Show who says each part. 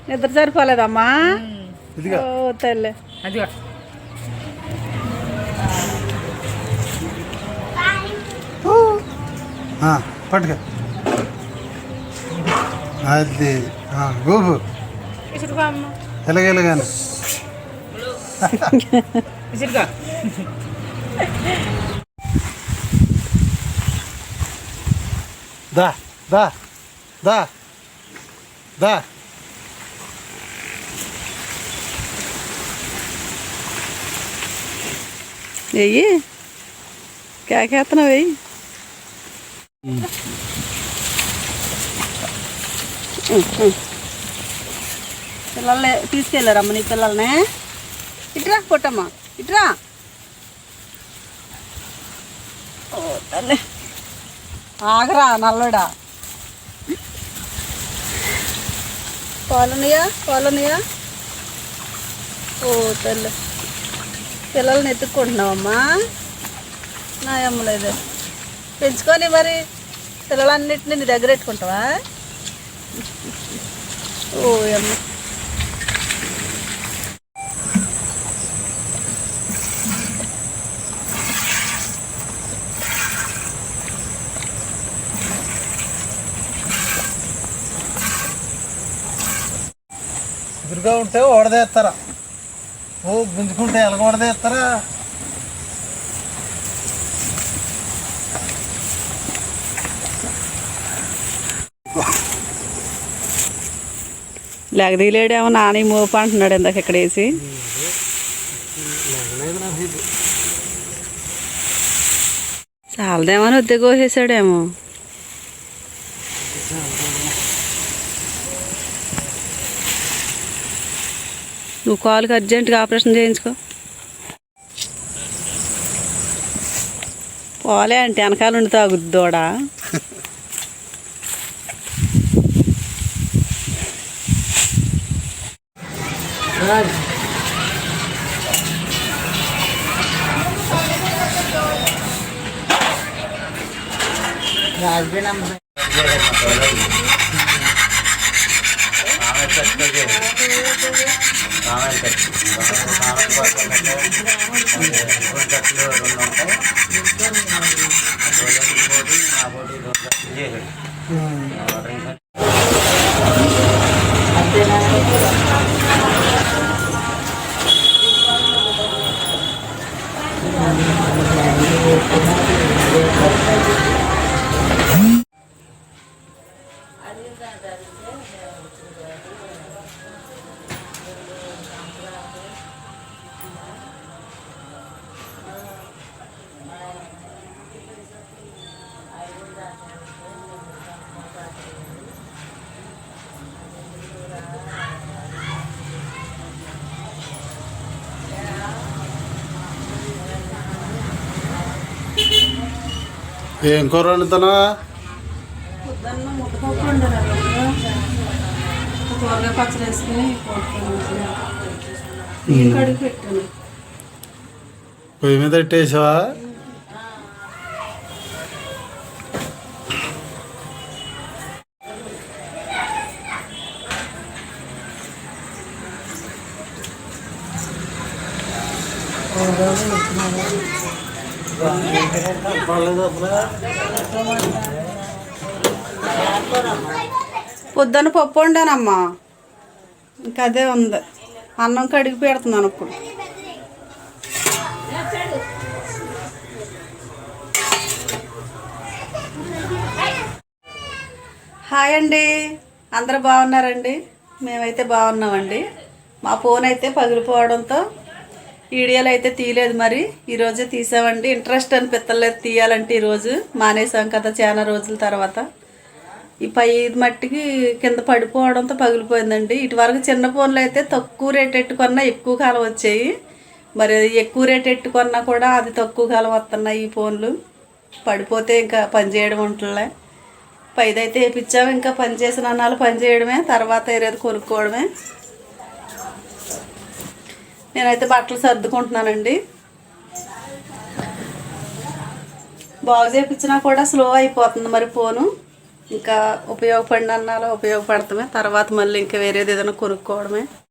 Speaker 1: నిద్ర సరిపోలేదమ్మా. ఓ తల్లి,
Speaker 2: పట్టుక అది గోపు ఎలాగెలాగాను దా దా దా దా
Speaker 1: వెయ్యి కేకేస్తున్నావు, వెయ్యి. పిల్లల్ని తీసుకెళ్ళారమ్మ నీ పిల్లల్ని. ఇట్రా కొట్టమ్మా, ఇట్రా. ఓ తల్లి, ఆగరా నల్లుడా. పాలనయా. ఓ తల్లి, పిల్లల్ని ఎత్తుక్కుంటున్నావమ్మా. నా అమ్మలేదు పెంచుకొని మరి పిల్లలన్నింటినీ నీ దగ్గర పెట్టుకుంటావా? ఓ అమ్మ,
Speaker 2: ఎదురుగా ఉంటే ఓడదేస్తారా? ఓ గుంజుకుంటే ఎలాగ ఓడదేస్తారా?
Speaker 1: లేక దిగలేడేమో నాని మోపు అంటున్నాడు ఇందాక ఇక్కడ వేసి. చాలదేమో అని వద్ద కోసేసాడేమో. నువ్వు కాలుకి అర్జెంటుగా ఆపరేషన్ చేయించుకో. పోలే అంటే వెనకాల ఉండి తాగుద్ది దూడ.
Speaker 2: ఏం కూర వండుతున్నా?
Speaker 1: పచ్చడి వేసుకుని పెట్టాను.
Speaker 2: పొయ్యి మీద పెట్టేసావా?
Speaker 1: పొద్దున్న పప్పు వండానమ్మా, ఇంకా అదే ఉంది. అన్నం కడిగి పెడుతున్నాను ఇప్పుడు. హాయ్ అండి, అందరూ బాగున్నారండి? మేమైతే బాగున్నామండి. మా ఫోన్ అయితే పగిలిపోవడంతో వీడియోలు అయితే తీయలేదు, మరి ఈరోజే తీసామండి. ఇంట్రెస్ట్ అనిపించలేదు తీయాలంటే. ఈరోజు మానేసాం కదా చాలా రోజుల తర్వాత. ఈ పై మట్టికి కింద పడిపోవడంతో పగిలిపోయిందండి. ఇటువరకు చిన్న ఫోన్లు అయితే తక్కువ రేట్ ఎట్టుకున్నా ఎక్కువ కాలం వచ్చాయి, మరి ఎక్కువ రేట్ ఎట్టుకున్నా కూడా అది తక్కువ కాలం వస్తున్నాయి. ఈ ఫోన్లు పడిపోతే ఇంకా పనిచేయడం ఉంటుందిలే. పైదైతే వేయించాము, ఇంకా పనిచేసిన అన్నాళ్ళు పనిచేయడమే, తర్వాత ఏరేది కొనుక్కోవడమే. నేనైతే బట్టలు సర్దుకుంటున్నానండి. బాగు చేయించినా కూడా స్లో అయిపోతుంది మరి ఫోను. ఇంకా ఉపయోగపడిన అన్నాలో ఉపయోగపడతామే, తర్వాత మళ్ళీ ఇంకా వేరేది ఏదైనా కొనుక్కోవడమే.